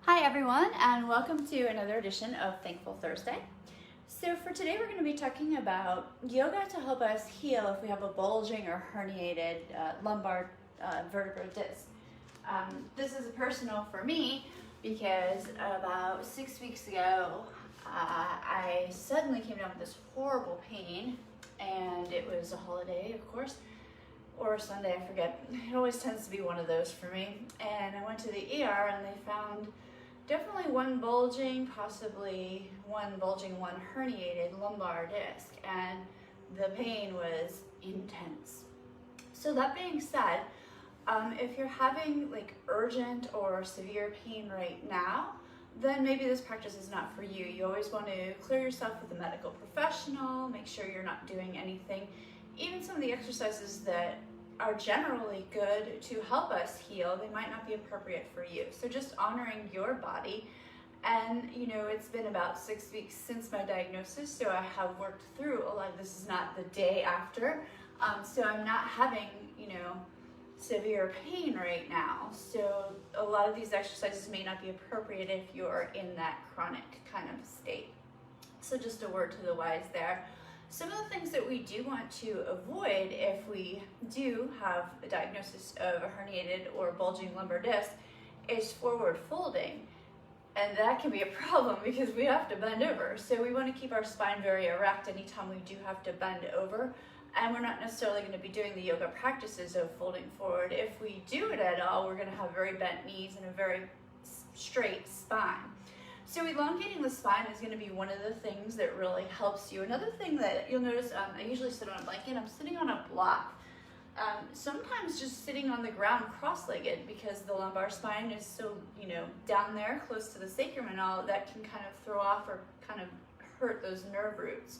Hi everyone, and welcome to another edition of Thankful Thursday. So for today we're going to be talking about yoga to help us heal if we have a bulging or herniated lumbar vertebral disc. This is personal for me because about 6 weeks ago I suddenly came down with this horrible pain, and it was a holiday, of course, or Sunday, I forget. It always tends to be one of those for me. And I went to the ER and they found definitely one bulging, possibly one bulging, one herniated lumbar disc, and the pain was intense. So that being said, if you're having like urgent or severe pain right now, then maybe this practice is not for you. You always want to clear yourself with a medical professional, make sure you're not doing anything. Even some of the exercises that are generally good to help us heal, they might not be appropriate for you. So just honoring your body. And you know, it's been about 6 weeks since my diagnosis, so I have worked through a lot of this. Is not the day after, so I'm not having, you know, severe pain right now. So a lot of these exercises may not be appropriate if you're in that chronic kind of state. So just a word to the wise there. Some of the things that we do want to avoid if we do have a diagnosis of a herniated or bulging lumbar disc is forward folding. And that can be a problem because we have to bend over. So we want to keep our spine very erect anytime we do have to bend over. And we're not necessarily going to be doing the yoga practices of folding forward. If we do it at all, we're going to have very bent knees and a very straight spine. So elongating the spine is going to be one of the things that really helps you. Another thing that you'll notice, I usually sit on a blanket. I'm sitting on a block. Sometimes just sitting on the ground cross-legged, because the lumbar spine is so, you know, down there close to the sacrum and all, that can kind of throw off or kind of hurt those nerve roots.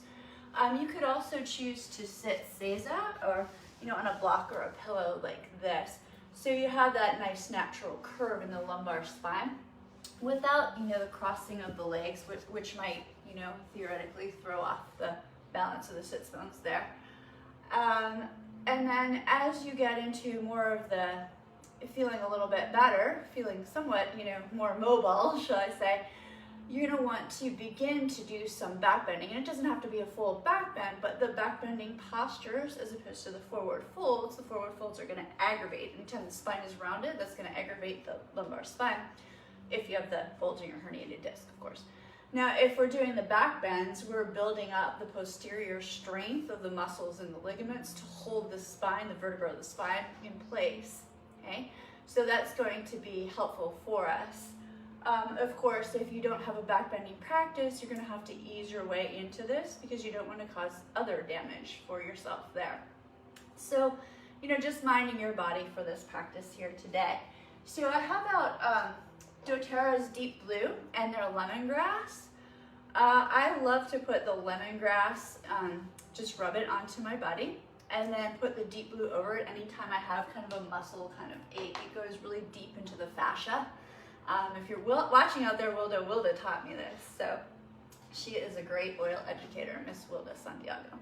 You could also choose to sit seiza, or, you know, on a block or a pillow like this. So you have that nice natural curve in the lumbar spine, without, you know, the crossing of the legs, which might, you know, theoretically throw off the balance of the sit bones there. And then as you get into more of the feeling a little bit better, feeling somewhat, you know, more mobile, shall I say, you're going to want to begin to do some back bending. And it doesn't have to be a full back bend, but the back bending postures as opposed to the forward folds are going to aggravate. Anytime the spine is rounded, that's going to aggravate the lumbar spine, if you have the bulging or herniated disc, of course. Now, if we're doing the back bends, we're building up the posterior strength of the muscles and the ligaments to hold the spine, the vertebra of the spine, in place, okay? So that's going to be helpful for us. Of course, if you don't have a back bending practice, you're going to have to ease your way into this because you don't want to cause other damage for yourself there. So, you know, just minding your body for this practice here today. So I have out doTERRA's Deep Blue and their lemongrass. I love to put the lemongrass, just rub it onto my body, and then put the Deep Blue over it anytime I have kind of a muscle kind of ache. It goes really deep into the fascia. If you're watching out there, Wilda taught me this. So she is a great oil educator, Miss Wilda Santiago.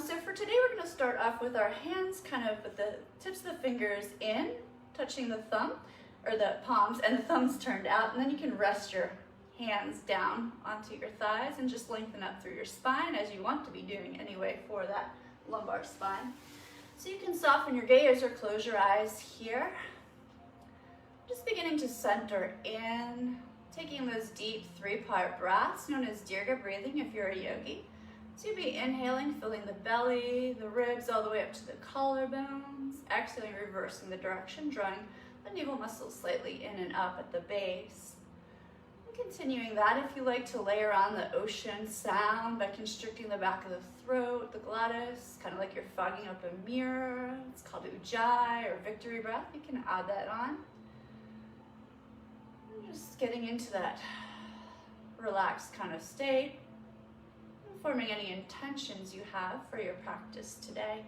So for today, we're going to start off with our hands kind of with the tips of the fingers in, touching the thumb, or the palms, and the thumbs turned out, and then you can rest your hands down onto your thighs and just lengthen up through your spine, as you want to be doing anyway for that lumbar spine. So you can soften your gaze or close your eyes here. Just beginning to center in, taking those deep 3-part breaths known as Dirga breathing if you're a yogi. So you'll be inhaling, filling the belly, the ribs, all the way up to the collarbones. Exhaling, reversing the direction, drawing the navel muscles slightly in and up at the base. And continuing that, if you like to layer on the ocean sound by constricting the back of the throat, the glottis, kind of like you're fogging up a mirror. It's called Ujjayi or victory breath. You can add that on. And just getting into that relaxed kind of state, and forming any intentions you have for your practice today.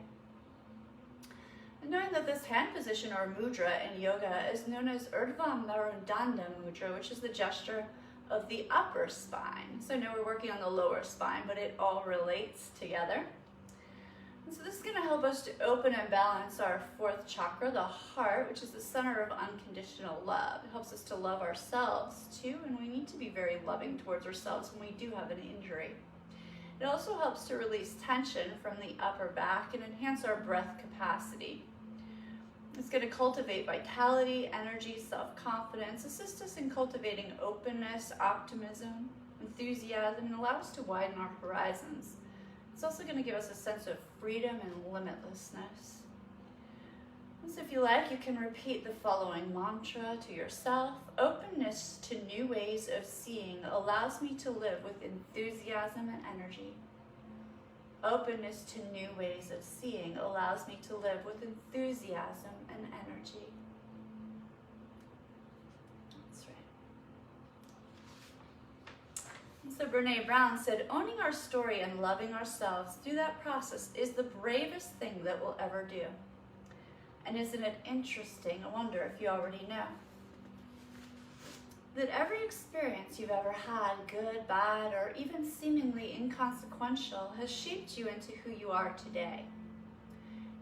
And knowing that this hand position or mudra in yoga is known as Urdhva Marudanda Mudra, which is the gesture of the upper spine. So I know we're working on the lower spine, but it all relates together. And so this is going to help us to open and balance our fourth chakra, the heart, which is the center of unconditional love. It helps us to love ourselves too, and we need to be very loving towards ourselves when we do have an injury. It also helps to release tension from the upper back and enhance our breath capacity. It's going to cultivate vitality, energy, self-confidence, assist us in cultivating openness, optimism, enthusiasm, and allow us to widen our horizons. It's also going to give us a sense of freedom and limitlessness. And so if you like, you can repeat the following mantra to yourself. Openness to new ways of seeing allows me to live with enthusiasm and energy. Openness to new ways of seeing allows me to live with enthusiasm and energy. That's right. And so Brene Brown said, owning our story and loving ourselves through that process is the bravest thing that we'll ever do. And isn't it interesting, I wonder if you already know, that every experience you've ever had, good, bad, or even seemingly inconsequential, has shaped you into who you are today.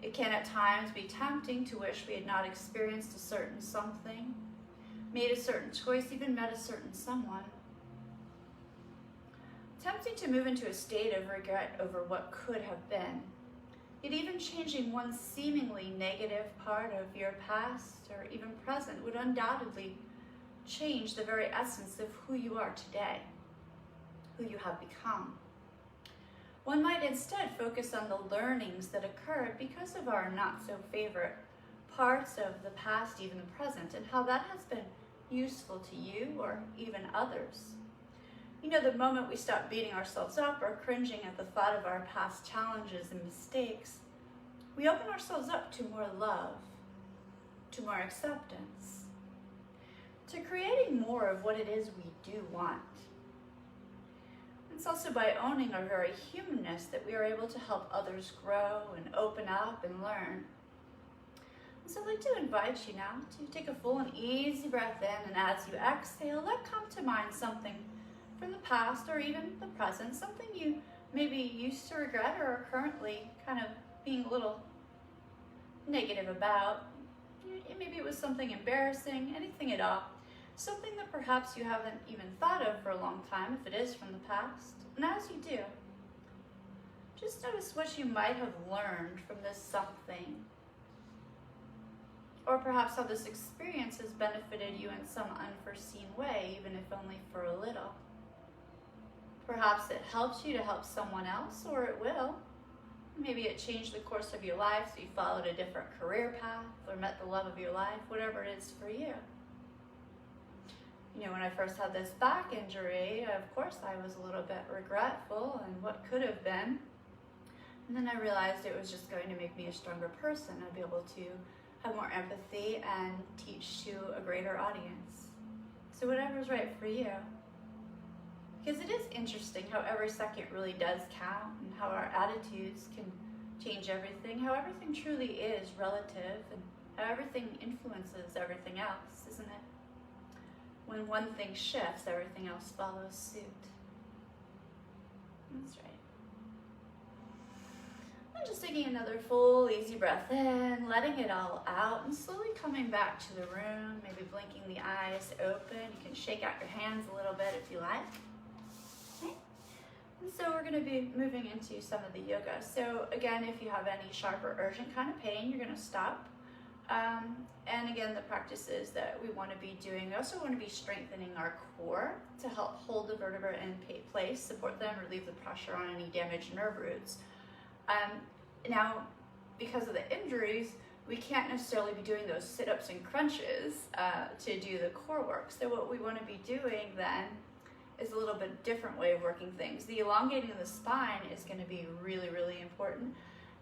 It can at times be tempting to wish we had not experienced a certain something, made a certain choice, even met a certain someone. Tempting to move into a state of regret over what could have been. Yet even changing one seemingly negative part of your past or even present would undoubtedly change the very essence of who you are today, who you have become. One might instead focus on the learnings that occurred because of our not-so-favorite parts of the past, even the present, and how that has been useful to you or even others. You know, the moment we stop beating ourselves up or cringing at the thought of our past challenges and mistakes, we open ourselves up to more love, to more acceptance, to creating more of what it is we do want. It's also by owning our very humanness that we are able to help others grow and open up and learn. And so I'd like to invite you now to take a full and easy breath in, and as you exhale, let come to mind something from the past or even the present, something you maybe used to regret or are currently kind of being a little negative about. Maybe it was something embarrassing, anything at all. Something that perhaps you haven't even thought of for a long time, if it is from the past. And as you do, just notice what you might have learned from this something. Or perhaps how this experience has benefited you in some unforeseen way, even if only for a little. Perhaps it helped you to help someone else, or it will. Maybe it changed the course of your life, so you followed a different career path or met the love of your life, whatever it is for you. You know, when I first had this back injury, of course I was a little bit regretful and what could have been. And then I realized it was just going to make me a stronger person. I'd be able to have more empathy and teach to a greater audience. So whatever's right for you. Because it is interesting how every second really does count and how our attitudes can change everything, how everything truly is relative and how everything influences everything else, isn't it? When one thing shifts, everything else follows suit. That's right. And just taking another full, easy breath in, letting it all out, and slowly coming back to the room, maybe blinking the eyes open. You can shake out your hands a little bit if you like. Okay. And so we're going to be moving into some of the yoga. So again, if you have any sharp or urgent kind of pain, you're going to stop. And again, the practices that we want to be doing, we also want to be strengthening our core to help hold the vertebrae in place, support them, relieve the pressure on any damaged nerve roots. Now, because of the injuries, we can't necessarily be doing those sit-ups and crunches to do the core work. So what we want to be doing then is a little bit different way of working things. The elongating of the spine is going to be really, really important.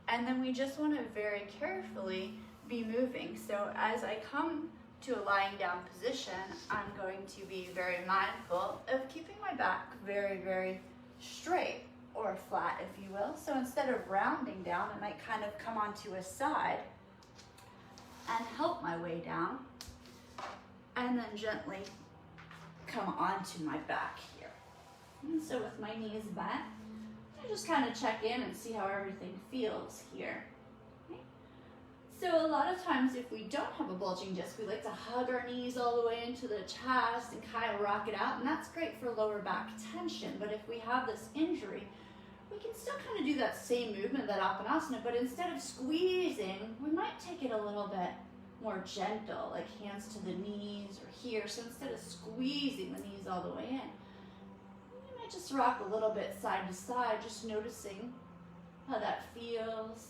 And then we just want to very carefully be moving. So as I come to a lying down position, I'm going to be very mindful of keeping my back very, very straight or flat, if you will. So instead of rounding down, I might kind of come onto a side and help my way down, and then gently come onto my back here. And so with my knees bent, So just kind of check in and see how everything feels here. Okay. So a lot of times if we don't have a bulging disc, we like to hug our knees all the way into the chest and kind of rock it out, and that's great for lower back tension. But if we have this injury, we can still kind of do that same movement, that Apanasana, but instead of squeezing, we might take it a little bit more gentle, like hands to the knees or here. So instead of squeezing the knees all the way in, you might just rock a little bit side to side, just noticing how that feels.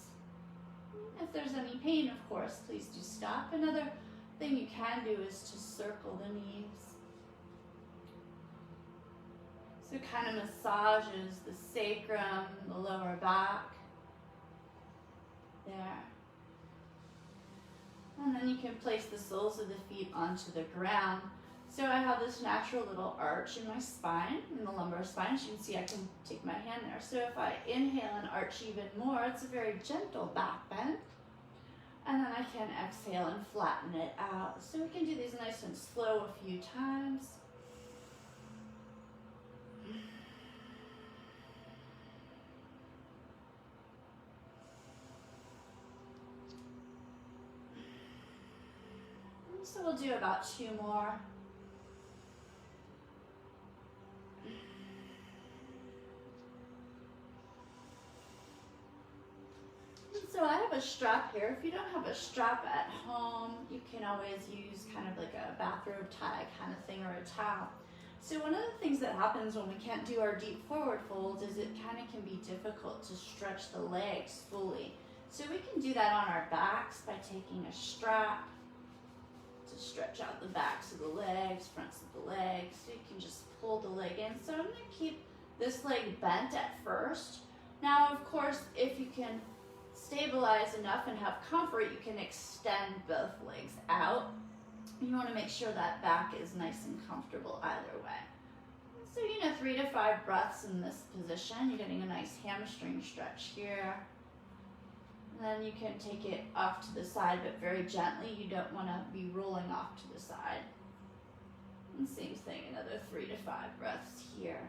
If there's any pain, of course, please do stop. Another thing you can do is to circle the knees. So it kind of massages the sacrum, the lower back. There. And then you can place the soles of the feet onto the ground. So I have this natural little arch in my spine, in the lumbar spine. As you can see, I can take my hand there. So if I inhale and arch even more, it's a very gentle back bend. And then I can exhale and flatten it out. So we can do these nice and slow a few times. So we'll do about 2 more. So I have a strap here. If you don't have a strap at home, you can always use kind of like a bathrobe tie kind of thing or a towel. So one of the things that happens when we can't do our deep forward folds is it kind of can be difficult to stretch the legs fully. So we can do that on our backs by taking a strap to stretch out the backs of the legs, fronts of the legs. So you can just pull the leg in. So I'm going to keep this leg bent at first. Now, of course, if you can stabilize enough and have comfort, you can extend both legs out. You want to make sure that back is nice and comfortable either way. So, 3 to 5 breaths in this position. You're getting a nice hamstring stretch here. And then you can take it off to the side, but very gently. You don't want to be rolling off to the side. And same thing, another 3 to 5 breaths here.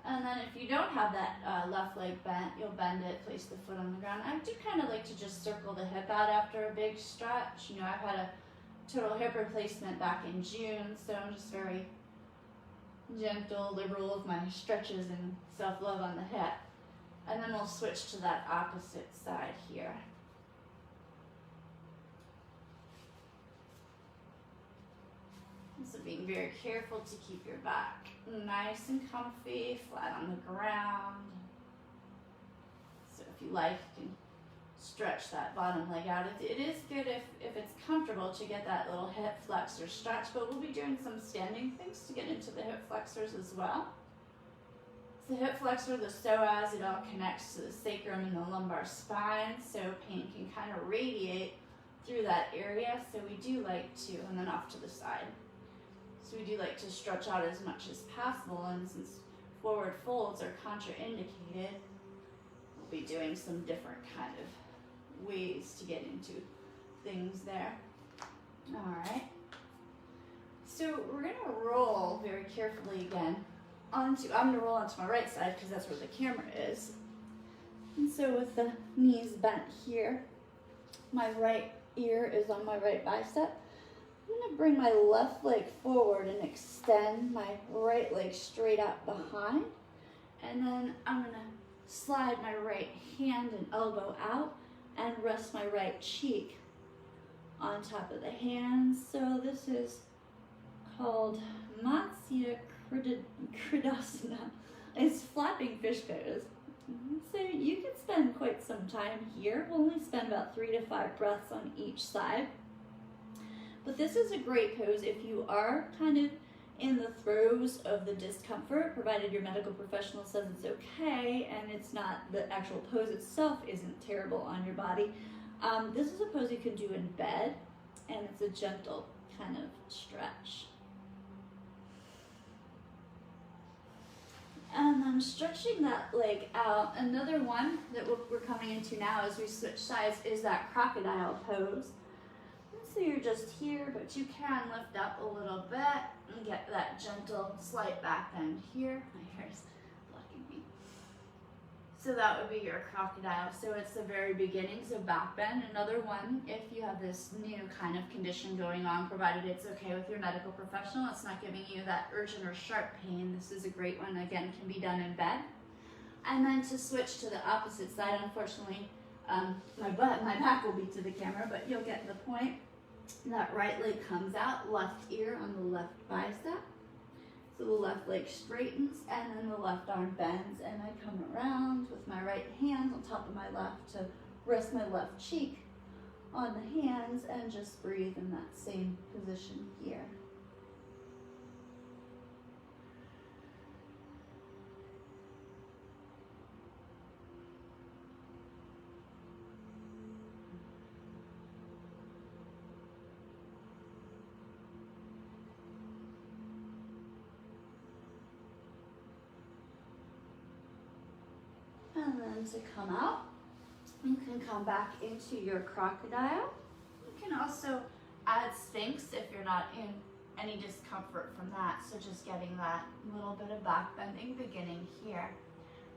And then if you don't have that left leg bent, you'll bend it, place the foot on the ground. I do kind of like to just circle the hip out after a big stretch. I've had a total hip replacement back in June, so I'm just very gentle, liberal with my stretches and self-love on the hip. And then we'll switch to that opposite side here. So being very careful to keep your back nice and comfy, flat on the ground. So if you like, you can stretch that bottom leg out. It is good if it's comfortable to get that little hip flexor stretch, but we'll be doing some standing things to get into the hip flexors as well. The hip flexor, the psoas, it all connects to the sacrum and the lumbar spine, so pain can kind of radiate through that area. So we do like to, and then off to the side. So we do like to stretch out as much as possible, and since forward folds are contraindicated, we'll be doing some different kind of ways to get into things there. All right. So we're gonna roll very carefully again I'm gonna roll onto my right side because that's where the camera is. And so with the knees bent here, my right ear is on my right bicep. I'm gonna bring my left leg forward and extend my right leg straight out behind. And then I'm gonna slide my right hand and elbow out and rest my right cheek on top of the hands. So this is called Matsya Kridasana. It's flapping fish pose. So you can spend quite some time here. We'll only spend about 3 to 5 breaths on each side. But this is a great pose if you are kind of in the throes of the discomfort, provided your medical professional says it's okay and it's not, the actual pose itself isn't terrible on your body. This is a pose you can do in bed, and it's a gentle kind of stretch. And then stretching that leg out. Another one that we're coming into now as we switch sides is that crocodile pose. So you're just here, but you can lift up a little bit and get that gentle slight back bend here. My hair's blocking me. So that would be your crocodile. So it's the very beginnings of back bend. Another one, if you have this new kind of condition going on, provided it's okay with your medical professional, it's not giving you that urgent or sharp pain, this is a great one. Again, can be done in bed. And then to switch to the opposite side, unfortunately, my back will be to the camera, but you'll get the point. That right leg comes out, left ear on the left bicep. So the left leg straightens and then the left arm bends, and I come around with my right hand on top of my left to rest my left cheek on the hands and just breathe in that same position here. And then to come out, you can come back into your crocodile. You can also add Sphinx if you're not in any discomfort from that. So just getting that little bit of back bending beginning here.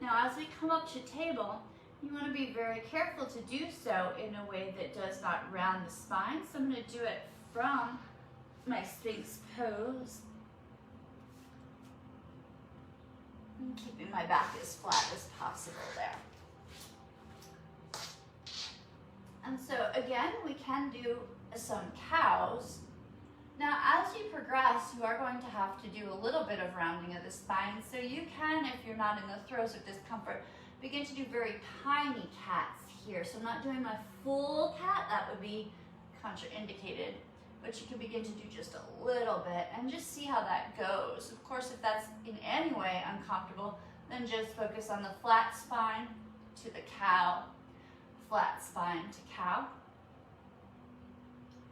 Now as we come up to table, you want to be very careful to do so in a way that does not round the spine. So I'm going to do it from my Sphinx pose. And keeping my back as flat as possible there. And so again, we can do some cows. Now as you progress, you are going to have to do a little bit of rounding of the spine. So you can, if you're not in the throes of discomfort, begin to do very tiny cats here. So I'm not doing my full cat, that would be contraindicated. But you can begin to do just a little bit and just see how that goes. Of course, if that's in any way uncomfortable, then just focus on the flat spine to the cow, flat spine to cow.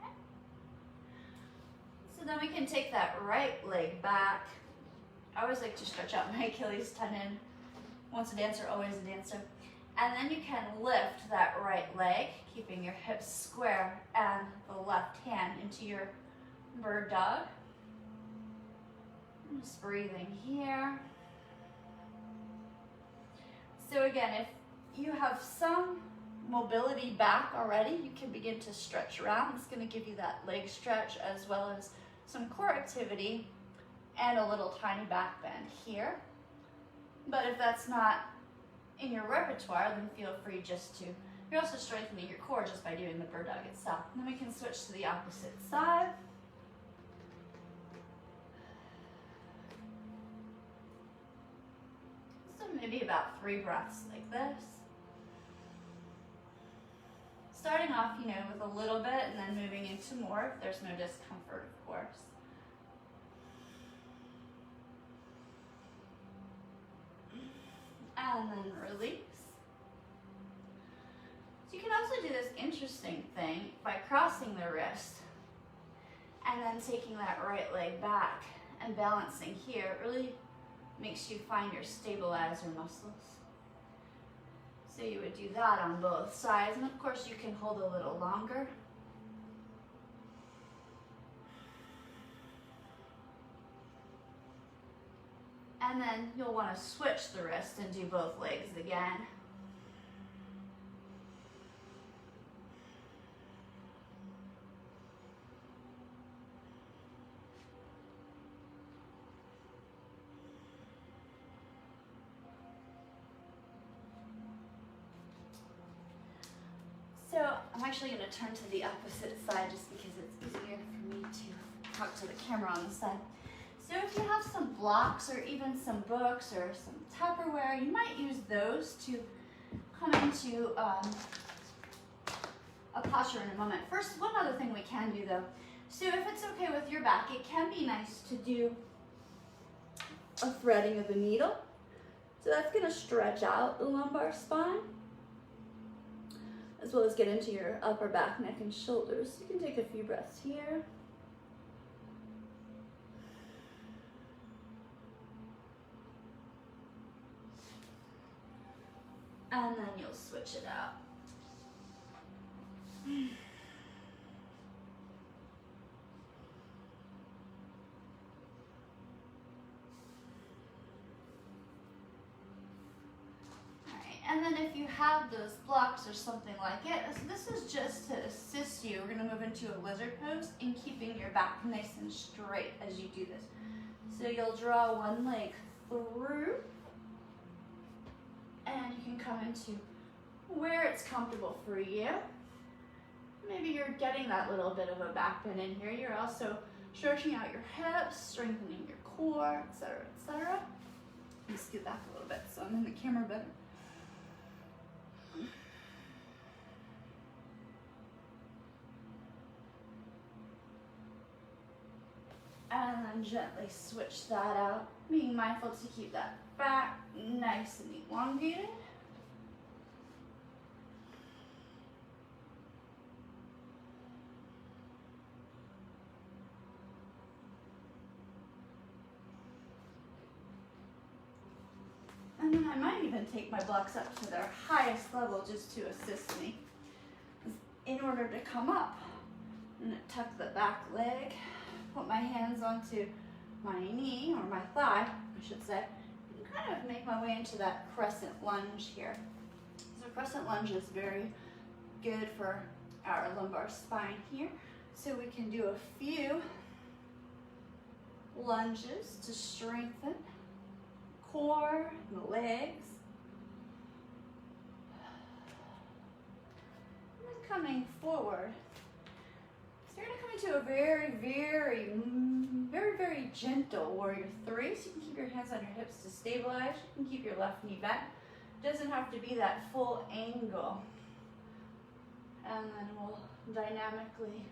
Okay. So then we can take that right leg back. I always like to stretch out my Achilles tendon. Once a dancer, always a dancer. And then you can lift that right leg, keeping your hips square and the left hand into your bird dog. Just breathing here. So again, if you have some mobility back already, you can begin to stretch around. It's going to give you that leg stretch as well as some core activity and a little tiny back bend here. But if that's not in your repertoire, then feel free just to, you're also strengthening your core just by doing the bird dog itself. And then we can switch to the opposite side. So maybe about 3 breaths like this. Starting off, with a little bit and then moving into more if there's no discomfort, of course. And then release. So you can also do this interesting thing by crossing the wrist and then taking that right leg back and balancing here. It really makes you find your stabilizer muscles. So you would do that on both sides, and of course you can hold a little longer. And then you'll want to switch the wrist and do both legs again. So I'm actually going to turn to the opposite side just because it's easier for me to talk to the camera on the side. So if you have some blocks or even some books or some Tupperware, you might use those to come into a posture in a moment. First, one other thing we can do though. So if it's okay with your back, it can be nice to do a threading of the needle. So that's going to stretch out the lumbar spine, as well as get into your upper back, neck, and shoulders. You can take a few breaths here. And then you'll switch it out. And then if you have those blocks or something like it, so this is just to assist you. We're gonna move into a lizard pose and keeping your back nice and straight as you do this. So you'll draw one leg through, and you can come into where it's comfortable for you. Maybe you're getting that little bit of a back bend in here. You're also stretching out your hips, strengthening your core, etc., etc. Let me scoot back a little bit so I'm in the camera better. And then gently switch that out, being mindful to keep that back nice and elongated. And then I might even take my blocks up to their highest level just to assist me. In order to come up, I'm going to tuck the back leg, put my hands onto my knee, or my thigh, I should say, and kind of make my way into that crescent lunge here. So crescent lunge is very good for our lumbar spine here. So we can do a few lunges to strengthen core and the legs. And then coming forward. So you're going to come into a very, very gentle warrior three. So you can keep your hands on your hips to stabilize. You can keep your left knee bent. It doesn't have to be that full angle. And then we'll dynamically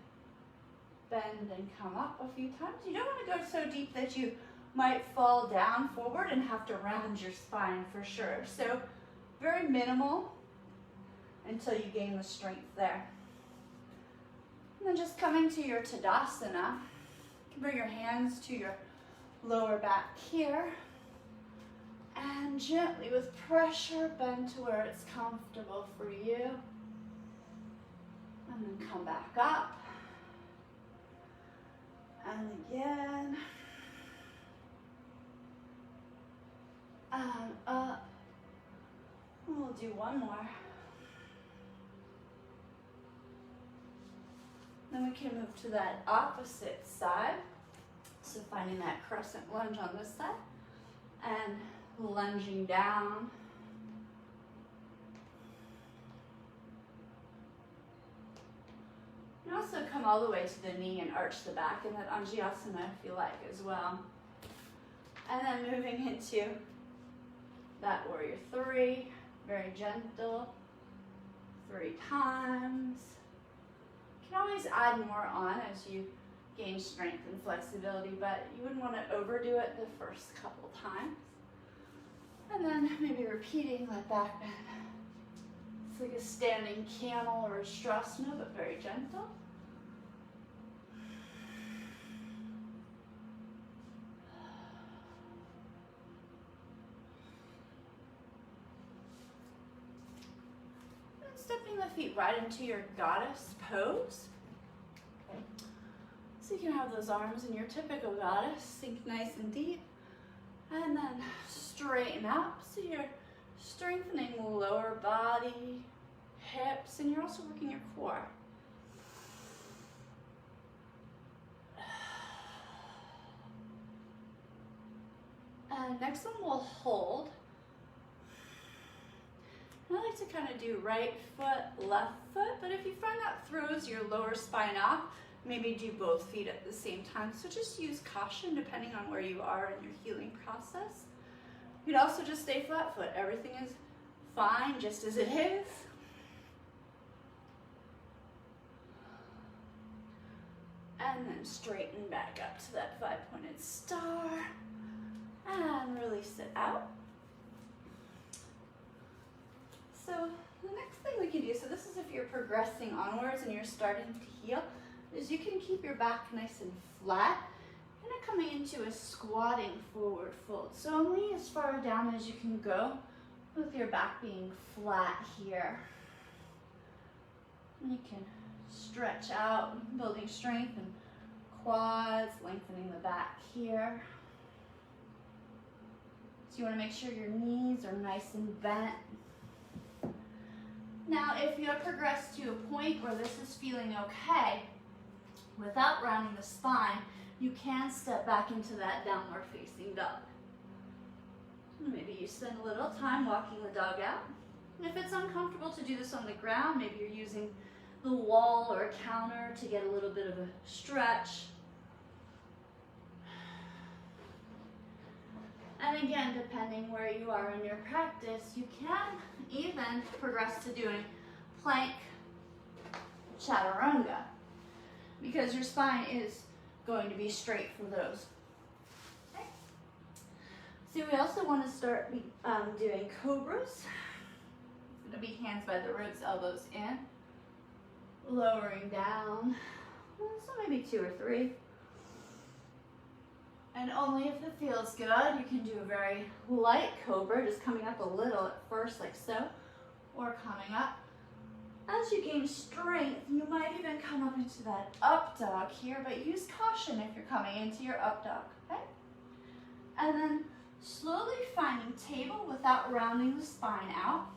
bend and come up a few times. You don't want to go so deep that you might fall down forward and have to round your spine for sure. So very minimal until you gain the strength there. And then just coming to your Tadasana, you can bring your hands to your lower back here and gently with pressure bend to where it's comfortable for you. And then come back up. And again. And up. And we'll do one more. Then we can move to that opposite side. So finding that crescent lunge on this side. And lunging down. You can also come all the way to the knee and arch the back in that Angiasana if you like as well. And then moving into that warrior three, very gentle, 3 times. You can always add more on as you gain strength and flexibility, but you wouldn't want to overdo it the first couple times. And then maybe repeating that back bend. It's like a standing camel or a Strasana, but very gentle. And stepping the feet right into your goddess pose. So you can have those arms in your typical goddess, sink nice and deep, and then straighten up. So you're strengthening the lower body, hips, and you're also working your core. And next one we'll hold. And I like to kind of do right foot, left foot, but if you find that throws your lower spine off, maybe do both feet at the same time. So just use caution depending on where you are in your healing process. You could also just stay flat foot. Everything is fine just as it is. And then straighten back up to that 5-pointed star. And release it out. So the next thing we can do, so this is if you're progressing onwards and you're starting to heal, is you can keep your back nice and flat, kind of coming into a squatting forward fold. So only as far down as you can go with your back being flat here. And you can stretch out, building strength and quads, lengthening the back here. So you want to make sure your knees are nice and bent. Now, if you have progressed to a point where this is feeling okay, without rounding the spine, you can step back into that downward facing dog. Maybe you spend a little time walking the dog out. And if it's uncomfortable to do this on the ground, maybe you're using the wall or a counter to get a little bit of a stretch. And again, depending where you are in your practice, you can even progress to doing plank chaturanga, because your spine is going to be straight for those. Okay. So we also want to start doing cobras. It's going to be hands by the ribs, elbows in, lowering down, so maybe 2 or 3. And only if it feels good, you can do a very light cobra, just coming up a little at first, like so, or coming up. As you gain strength, you might even come up into that up dog here, but use caution if you're coming into your up dog, okay? And then slowly finding table without rounding the spine out.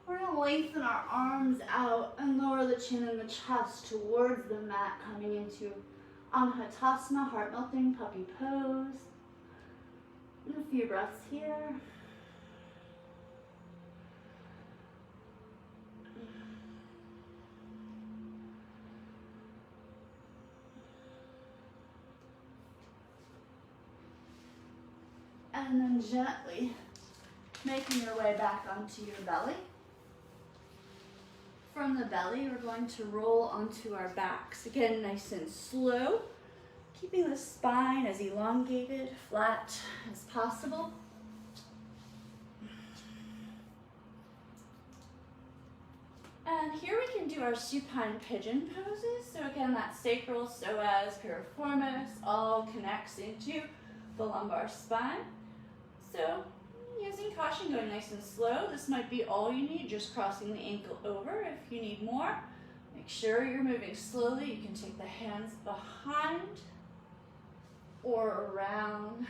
We're gonna lengthen our arms out and lower the chin and the chest towards the mat, coming into Anhatasana, heart-melting puppy pose. And a few breaths here. And then gently making your way back onto your belly. From the belly, we're going to roll onto our backs. Again, nice and slow, keeping the spine as elongated, flat as possible. And here we can do our supine pigeon poses. So again, that sacral, psoas, piriformis, all connects into the lumbar spine. So using caution, going nice and slow. This might be all you need, just crossing the ankle over. If you need more, make sure you're moving slowly. You can take the hands behind or around.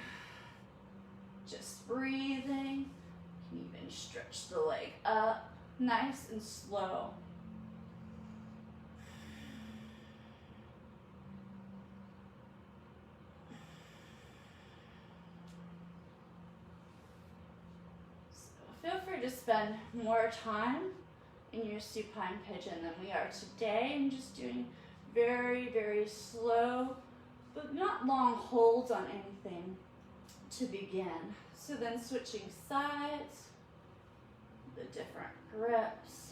Just breathing. You can even stretch the leg up, nice and slow. Feel free to spend more time in your supine pigeon than we are today, and just doing very, very slow, but not long holds on anything to begin. So then switching sides, the different grips.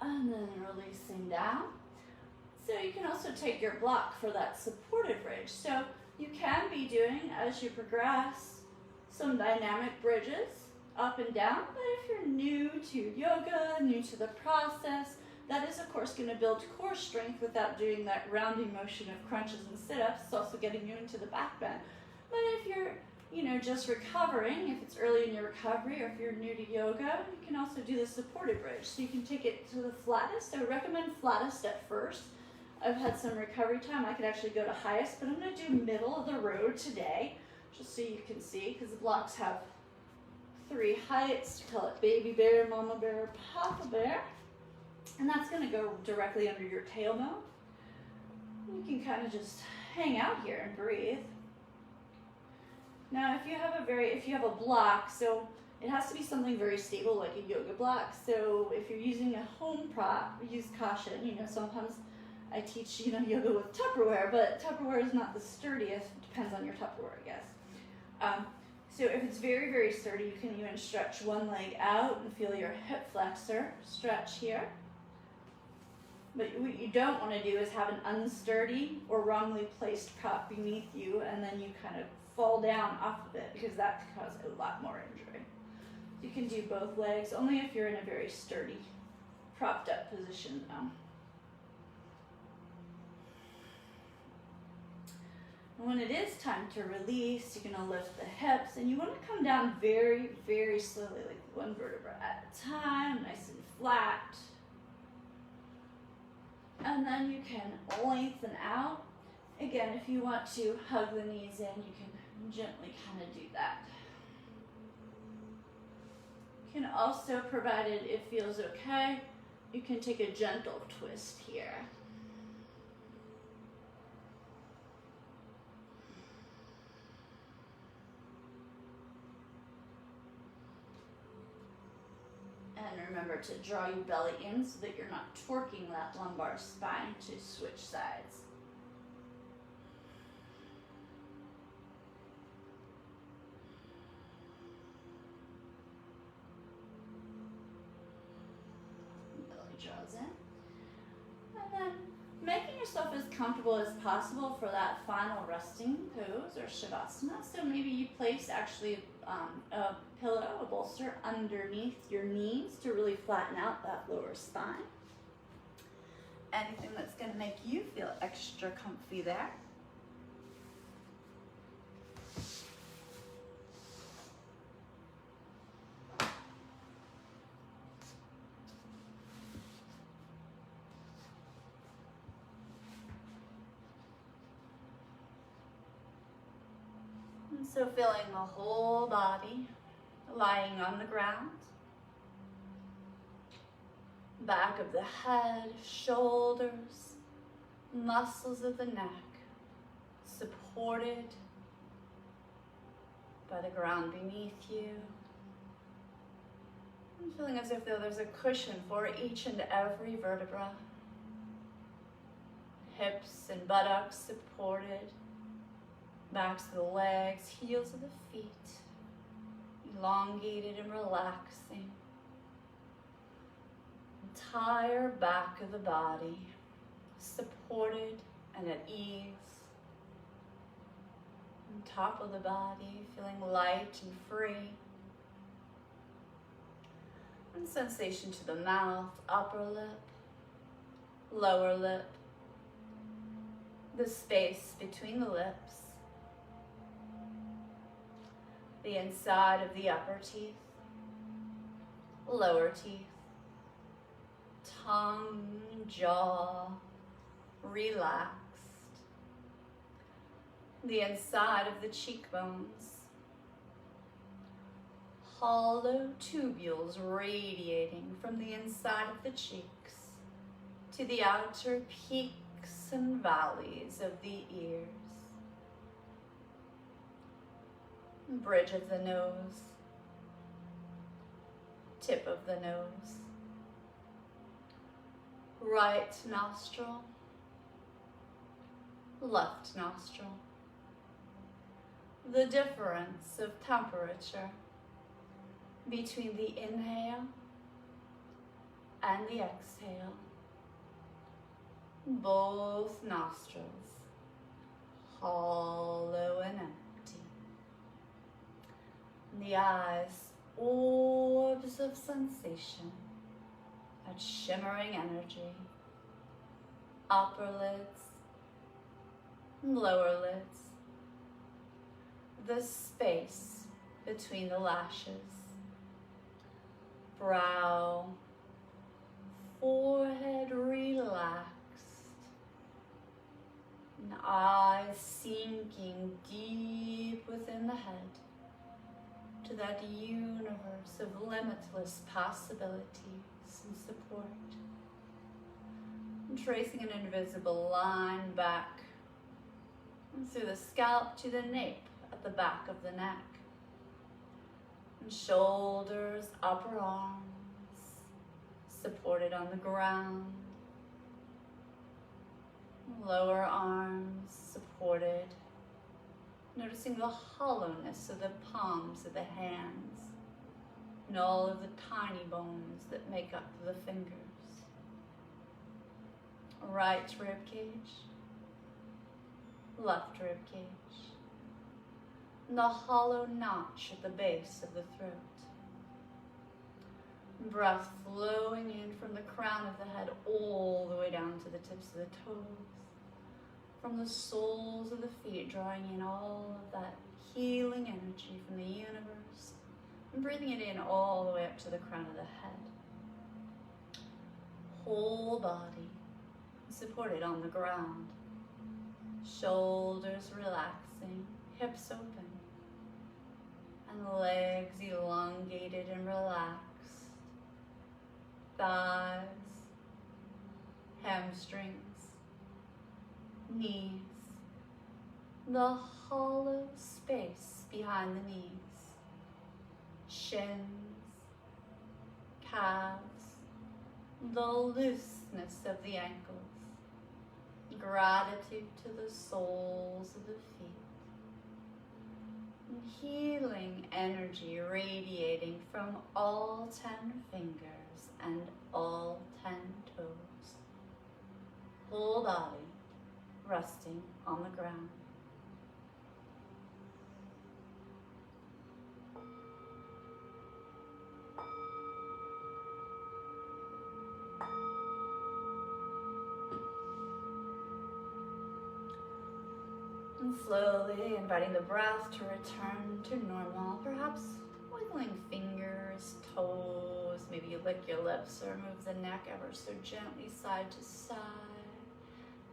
And then releasing down. So you can also take your block for that supported bridge. So you can be doing, as you progress, some dynamic bridges up and down. But if you're new to yoga, new to the process, that is of course going to build core strength without doing that rounding motion of crunches and sit-ups. It's also getting you into the back bend. But if you're just recovering, if it's early in your recovery, or if you're new to yoga, you can also do the supported bridge. So you can take it to the flattest. I would recommend flattest at first. I've had some recovery time. I could actually go to highest, but I'm going to do middle of the road today, just so you can see, because the blocks have 3 heights. We call it baby bear, mama bear, papa bear. And that's going to go directly under your tailbone. You can kind of just hang out here and breathe. Now, if you have a block, so it has to be something very stable, like a yoga block. So if you're using a home prop, use caution. Sometimes I teach, yoga with Tupperware, but Tupperware is not the sturdiest. It depends on your Tupperware, I guess. So if it's very, very sturdy, you can even stretch one leg out and feel your hip flexor stretch here. But what you don't want to do is have an unsturdy or wrongly placed prop beneath you, and then you kind of fall down off of it, because that can cause a lot more injury. You can do both legs, only if you're in a very sturdy, propped up position though. And when it is time to release, you're going to lift the hips, and you want to come down very, very slowly, like 1 vertebra at a time, nice and flat. And then you can lengthen out. Again, if you want to hug the knees in, you can gently kind of do that. You can also, provided it feels okay, you can take a gentle twist here. And remember to draw your belly in so that you're not torquing that lumbar spine to switch sides. Belly draws in. And then making yourself as comfortable as possible for that final resting pose or shavasana. So maybe you place actually a pillow, a bolster underneath your knees to really flatten out that lower spine. Anything that's going to make you feel extra comfy there. And so feeling the whole body lying on the ground. Back of the head, shoulders, muscles of the neck, supported by the ground beneath you. I'm feeling as if there's a cushion for each and every vertebra. Hips and buttocks supported, backs of the legs, heels of the feet, elongated and relaxing. Entire back of the body, supported and at ease. And top of the body, feeling light and free. And sensation to the mouth, upper lip, lower lip, the space between the lips, the inside of the upper teeth, lower teeth, tongue, jaw, relaxed. The inside of the cheekbones, hollow tubules radiating from the inside of the cheeks to the outer peaks and valleys of the ears. Bridge of the nose, tip of the nose, right nostril, left nostril. The difference of temperature between the inhale and the exhale. Both nostrils, hollow and empty. The eyes, orbs of sensation, that shimmering energy. Upper lids, lower lids. The space between the lashes. Brow, forehead relaxed. And eyes sinking deep within the head to that universe of limitless possibilities and support. And tracing an invisible line back through the scalp to the nape at the back of the neck. And shoulders, upper arms, supported on the ground. Lower arms supported. Noticing the hollowness of the palms of the hands and all of the tiny bones that make up the fingers. Right rib cage, left rib cage, and the hollow notch at the base of the throat. Breath flowing in from the crown of the head all the way down to the tips of the toes. From the soles of the feet, drawing in all of that healing energy from the universe and breathing it in all the way up to the crown of the head. Whole body supported on the ground. Shoulders relaxing, hips open. And legs elongated and relaxed. Thighs, hamstrings, knees. The hollow space behind the knees. Shins, calves. The looseness of the ankles. Gratitude to the soles of the feet. And healing energy radiating from all 10 fingers and all 10 toes. Whole body resting on the ground. And slowly inviting the breath to return to normal, perhaps wiggling fingers, toes, maybe you lick your lips or move the neck ever so gently side to side.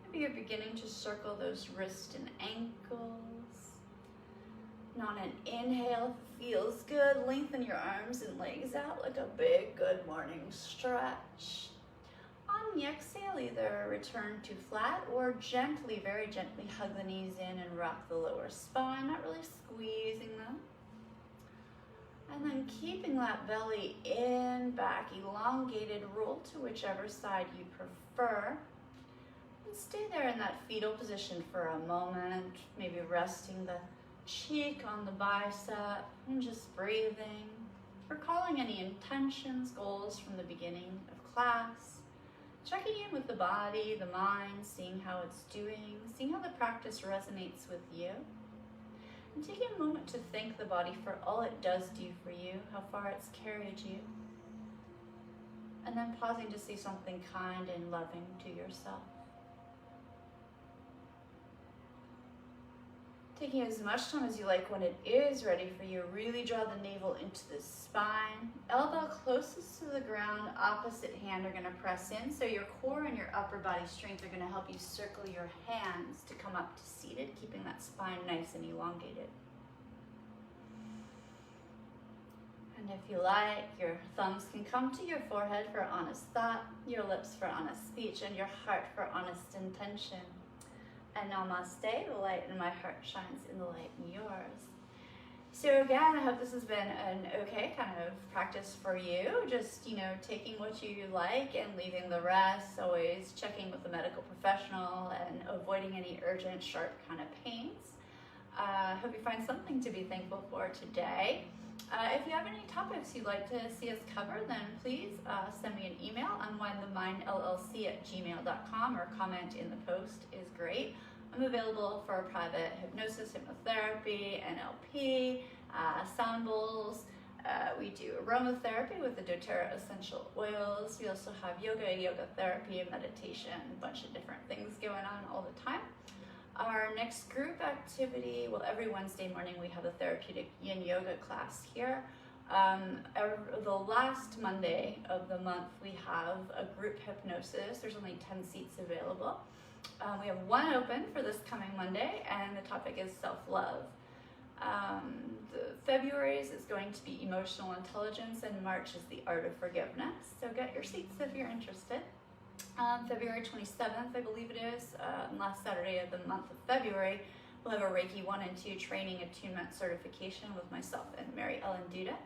Maybe you're beginning to circle those wrists and ankles. And on an inhale, if it feels good, lengthen your arms and legs out like a big good morning stretch. On the exhale, either return to flat or gently, very gently hug the knees in and rock the lower spine, not really squeezing them. And then keeping that belly in, back, elongated, roll to whichever side you prefer. And stay there in that fetal position for a moment, maybe resting the cheek on the bicep and just breathing. Recalling any intentions, goals from the beginning of class. Checking in with the body, the mind, seeing how it's doing, seeing how the practice resonates with you. And taking a moment to thank the body for all it does do for you, how far it's carried you. And then pausing to say something kind and loving to yourself. Taking as much time as you like when it is ready for you, really draw the navel into the spine. Elbow closest to the ground, opposite hand are going to press in. So your core and your upper body strength are going to help you circle your hands to come up to seated, keeping that spine nice and elongated. And if you like, your thumbs can come to your forehead for honest thought, your lips for honest speech, and your heart for honest intention. And namaste, the light in my heart shines in the light in yours. So again, I hope this has been an okay kind of practice for you. Just, taking what you like and leaving the rest, always checking with the medical professional and avoiding any urgent, sharp kind of pains. I hope you find something to be thankful for today. If you have any topics you'd like to see us cover, then please send me an email, unwindthemindllc@gmail.com, or comment in the post is great. I'm available for private hypnosis, hypnotherapy, NLP, sound bowls. We do aromatherapy with the doTERRA essential oils. We also have yoga therapy, meditation, a bunch of different things going on all the time. Our next group activity, every Wednesday morning we have a therapeutic yin yoga class here. The last Monday of the month we have a group hypnosis. There's only 10 seats available. We have one open for this coming Monday, and the topic is self-love. The February's is going to be emotional intelligence, and March is the art of forgiveness. So get your seats if you're interested. February 27th, I believe it is, last Saturday of the month of February, we'll have a Reiki 1 and 2 training attunement certification with myself and Mary Ellen Duda.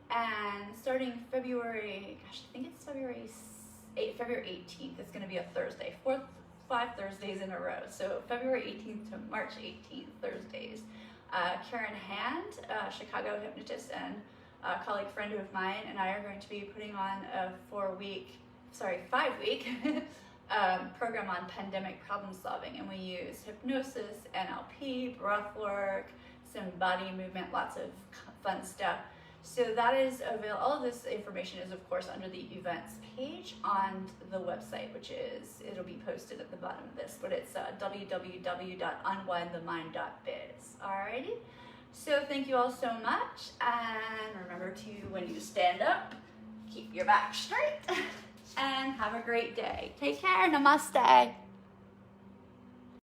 And starting February, I think it's February 18th, it's going to be a Thursday, 5 Thursdays in a row. So February 18th to March 18th, Thursdays. Karen Hand, Chicago hypnotist and a colleague friend of mine, and I are going to be putting on a 5-week program on pandemic problem solving, and we use hypnosis, NLP, breath work, some body movement, lots of fun stuff. So that is available. All of this information is, of course, under the events page on the website, it'll be posted at the bottom of this, but it's www.unwindthemind.biz. Alrighty. So thank you all so much, and remember to, when you stand up, keep your back straight. and have a great day. Take care. Namaste.